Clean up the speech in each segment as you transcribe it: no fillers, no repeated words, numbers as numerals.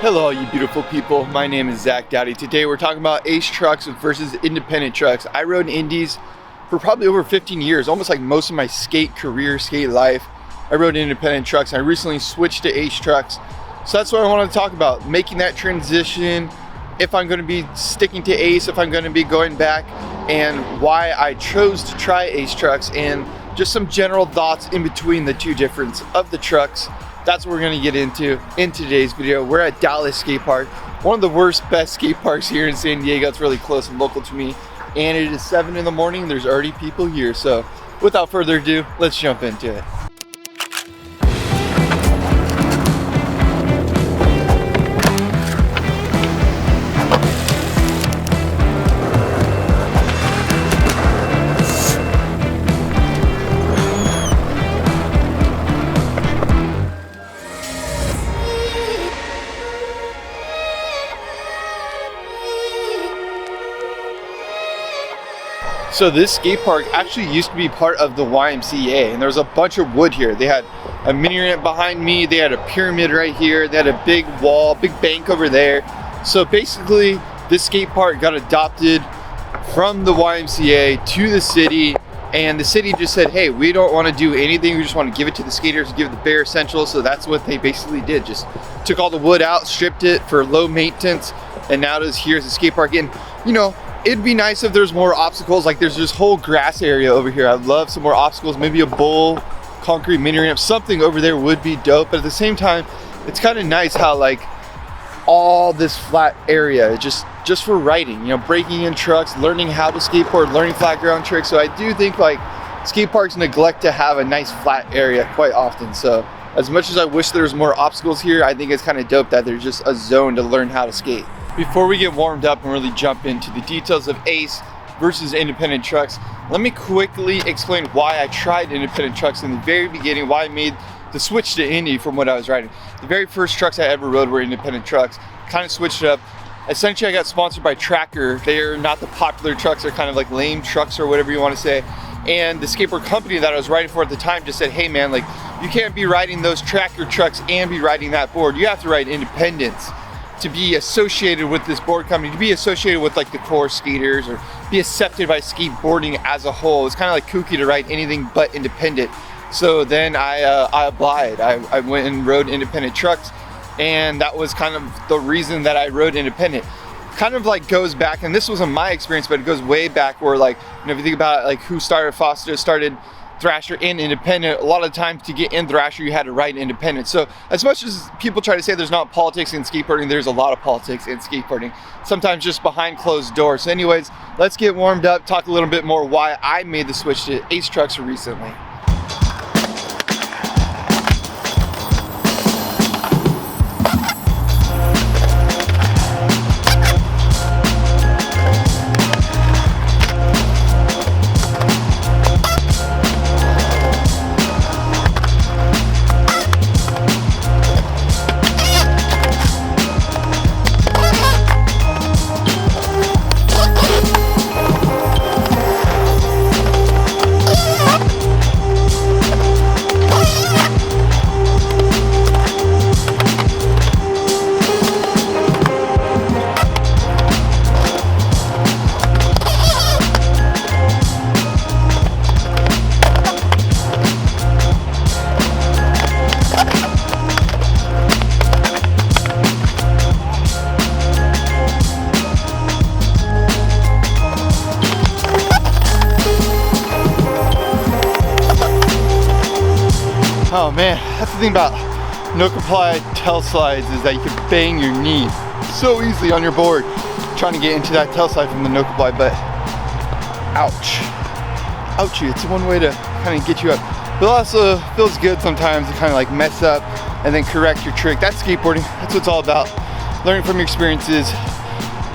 Hello, you beautiful people. My name is Zach Dowdy. Today we're talking about Ace trucks versus independent trucks. I rode indies for probably over 15 years, almost like most of my skate career, skate life. I rode independent trucks. I recently switched to Ace trucks. So that's what I wanted to talk about, making that transition, if I'm going to be sticking to Ace, if I'm going to be going back, and why I chose to try Ace trucks, and just some general thoughts in between the two difference of the trucks. That's what we're going to get into in today's video. We're at Dallas Skate Park, one of the worst, best skate parks here in San Diego. It's really close and local to me, and it is 7 in the morning. There's already people here, so without further ado, let's jump into it. So this skate park actually used to be part of the YMCA, and there was a bunch of wood here. They had a mini ramp behind me, they had a pyramid right here, they had a big wall, big bank over there. So basically this skate park got adopted from the YMCA to the city, and the city just said, hey, we don't want to do anything, we just want to give it to the skaters, give the bare essentials. So that's what they basically did, just took all the wood out, stripped it for low maintenance, and now it is here as a skate park. And you know, it'd be nice if there's more obstacles. Like there's this whole grass area over here. I'd love some more obstacles, maybe a bowl, concrete mini ramp, something over there would be dope. But at the same time, it's kind of nice how like all this flat area just for riding, you know, breaking in trucks, learning how to skateboard, learning flat ground tricks. So I do think like skate parks neglect to have a nice flat area quite often. So as much as I wish there was more obstacles here, I think it's kind of dope that there's just a zone to learn how to skate. Before we get warmed up and really jump into the details of Ace versus independent trucks, let me quickly explain why I tried independent trucks in the very beginning, why I made the switch to Indy from what I was riding. The very first trucks I ever rode were independent trucks. Kind of switched it up. Essentially, I got sponsored by Tracker. They're not the popular trucks, they're kind of like lame trucks or whatever you want to say. And the skateboard company that I was riding for at the time just said, hey man, like you can't be riding those Tracker trucks and be riding that board. You have to ride independents to be associated with this board company, to be associated with like the core skaters or be accepted by skateboarding as a whole. It's kind of like kooky to ride anything but independent. So then I applied. I went and rode independent trucks, and that was kind of the reason that I rode independent. Kind of like goes back, and this wasn't my experience, but it goes way back where like, you know, if you think about it, like who started Foster, started Thrasher in independent, a lot of times to get in Thrasher you had to ride independent. So as much as people try to say there's not politics in skateboarding, there's a lot of politics in skateboarding, sometimes just behind closed doors. So anyways, let's get warmed up, talk a little bit more why I made the switch to Ace trucks recently. Oh man, that's the thing about no comply tail slides, is that you can bang your knee so easily on your board trying to get into that tail slide from the no comply, but ouch. Ouchie, it's one way to kind of get you up. But it also feels good sometimes to kind of like mess up and then correct your trick. That's skateboarding, that's what it's all about. Learning from your experiences,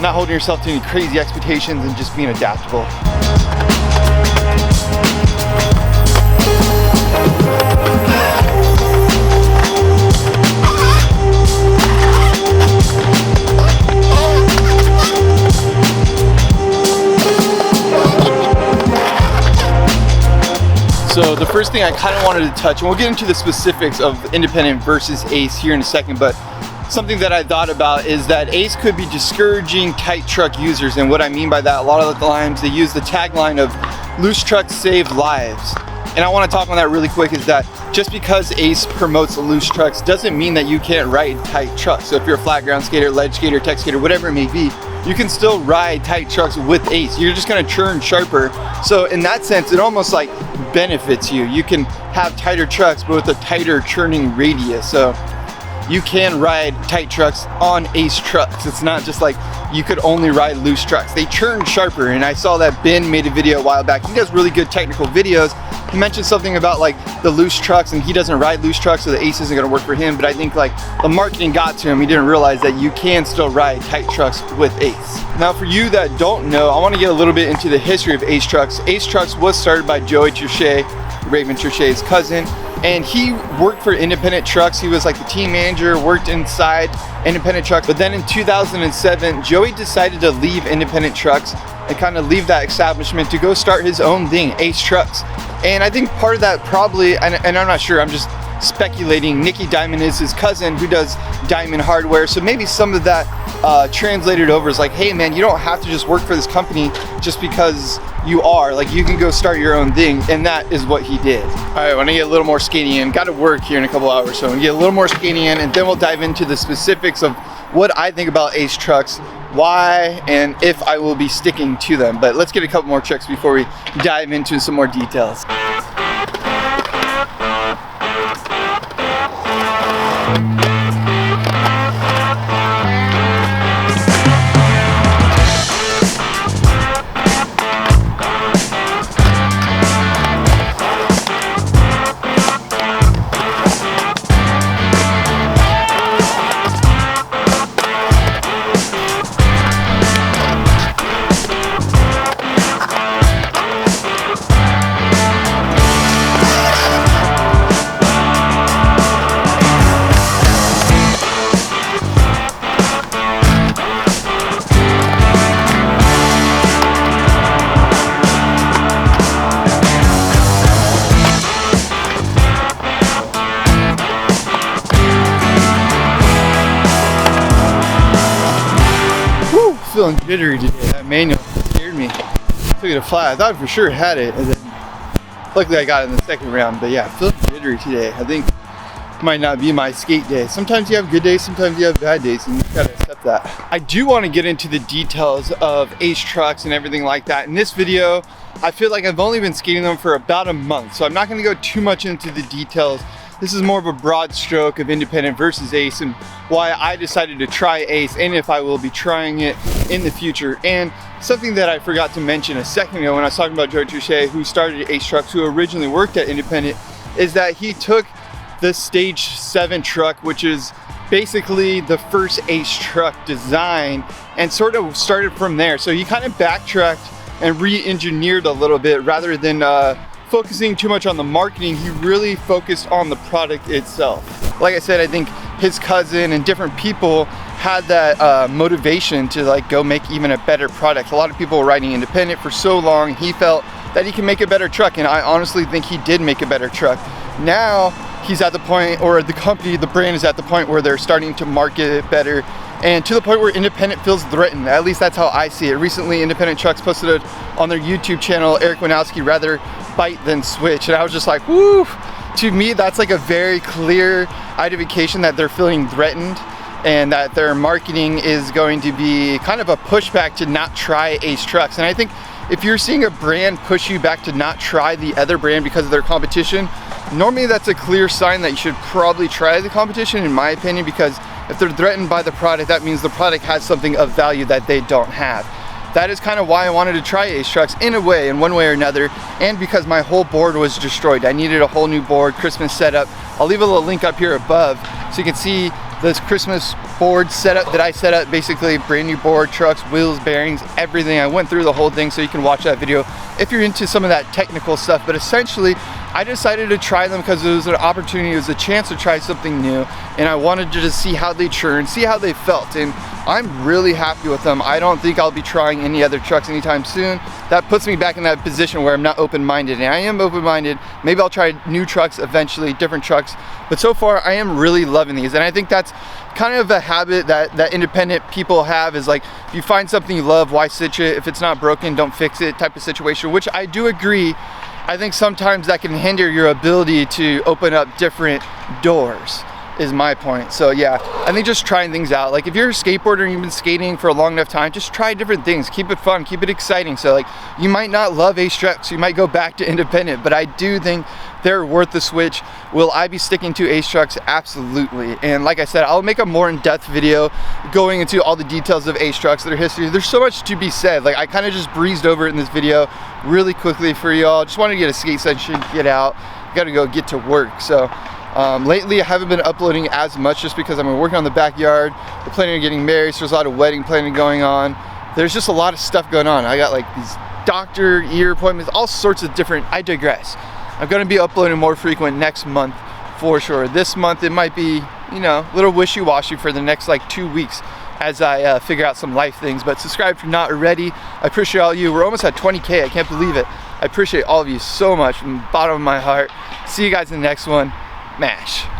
not holding yourself to any crazy expectations, and just being adaptable. So the first thing I kind of wanted to touch, and we'll get into the specifics of independent versus Ace here in a second, but something that I thought about is that Ace could be discouraging tight truck users. And what I mean by that, a lot of the times they use the tagline of loose trucks save lives. And I want to talk on that really quick, is that just because Ace promotes loose trucks doesn't mean that you can't ride tight trucks. So if you're a flat ground skater, ledge skater, tech skater, whatever it may be, you can still ride tight trucks with Ace. You're just going to churn sharper. So in that sense, it almost like benefits you. You can have tighter trucks, but with a tighter churning radius. So you can ride tight trucks on Ace trucks. It's not just like you could only ride loose trucks. They churn sharper, and I saw that Ben made a video a while back. He does really good technical videos. He mentioned something about like the loose trucks, and he doesn't ride loose trucks, so the Ace isn't gonna work for him. But I think like the marketing got to him. He didn't realize that you can still ride tight trucks with Ace. Now for you that don't know, I wanna get a little bit into the history of Ace Trucks. Ace Trucks was started by Joey Trichet, Raymond Trichet's cousin, and he worked for Independent Trucks. He was like the team manager, worked inside Independent Trucks. But then in 2007, Joey decided to leave Independent Trucks and kind of leave that establishment to go start his own thing, Ace Trucks. And I think part of that probably, and I'm not sure, I'm just speculating, Nicky Diamond is his cousin who does Diamond Hardware. So maybe some of that translated over is like, hey man, you don't have to just work for this company just because you are. Like, you can go start your own thing, and that is what he did. All right, when I get a little more skating in, got to work here in a couple hours, so I'm gonna get a little more skating in, and then we'll dive into the specifics of what I think about Ace Trucks, why, and if I will be sticking to them. But let's get a couple more checks before we dive into some more details. Feeling jittery today. That manual scared me. Took it a flat. I thought for sure had it, and then luckily I got it in the second round. But yeah, feeling jittery today. I think it might not be my skate day. Sometimes you have good days, sometimes you have bad days, and you gotta accept that. I do want to get into the details of Ace Trucks and everything like that. In this video, I feel like I've only been skating them for about a month, so I'm not going to go too much into the details. This is more of a broad stroke of Independent versus Ace, and why I decided to try Ace, and if I will be trying it in the future. And something that I forgot to mention a second ago when I was talking about Joey Trichet, who started Ace Trucks, who originally worked at Independent, is that he took the Stage 7 truck, which is basically the first Ace truck design, and sort of started from there. So he kind of backtracked and re-engineered a little bit rather than focusing too much on the marketing. He really focused on the product itself. Like I said, I think his cousin and different people had that motivation to like go make even a better product. A lot of people were riding Independent for so long. He felt that he can make a better truck, and I honestly think he did make a better truck. Now he's at the point, or the company, the brand is at the point where they're starting to market it better, and to the point where Independent feels threatened. At least that's how I see it. Recently, Independent Trucks posted it on their YouTube channel, Eric Winowski, rather bite than switch, and I was just like, woo! To me, that's like a very clear identification that they're feeling threatened, and that their marketing is going to be kind of a pushback to not try Ace Trucks. And I think if you're seeing a brand push you back to not try the other brand because of their competition, normally that's a clear sign that you should probably try the competition, in my opinion, because if they're threatened by the product, that means the product has something of value that they don't have. That is kind of why I wanted to try Ace Trucks in a way, in one way or another, and because my whole board was destroyed. I needed a whole new board, Christmas setup. I'll leave a little link up here above so you can see this Christmas board setup that I set up, basically brand new board, trucks, wheels, bearings, everything. I went through the whole thing, so you can watch that video if you're into some of that technical stuff. But essentially, I decided to try them because it was an opportunity, it was a chance to try something new, and I wanted to just see how they churn, see how they felt, and I'm really happy with them. I don't think I'll be trying any other trucks anytime soon. That puts me back in that position where I'm not open-minded, and I am open-minded. Maybe I'll try new trucks eventually, different trucks, but so far I am really loving these, and I think that's kind of a habit that independent people have, is like, if you find something you love, why stitch it? If it's not broken, don't fix it type of situation, which I do agree. I think sometimes that can hinder your ability to open up different doors, is my point. So yeah, I think just trying things out. Like if you're a skateboarder and you've been skating for a long enough time, just try different things. Keep it fun, keep it exciting. So like, you might not love Ace trucks, you might go back to independent, but I do think they're worth the switch. Will I be sticking to Ace trucks? Absolutely. And like I said, I'll make a more in-depth video going into all the details of Ace trucks, their history. There's so much to be said. Like I kind of just breezed over it in this video really quickly for y'all. Just wanted to get a skate session, get out, gotta go get to work. So lately I haven't been uploading as much just because I've been working on the backyard. We're planning on getting married, so there's a lot of wedding planning going on. There's just a lot of stuff going on. I got like these doctor ear appointments, all sorts of different, I digress. I'm gonna be uploading more frequent next month for sure. This month it might be, you know, a little wishy-washy for the next like 2 weeks as I figure out some life things. But subscribe if you're not already. I appreciate all of you. We're almost at 20K, I can't believe it. I appreciate all of you so much from the bottom of my heart. See you guys in the next one. MASH.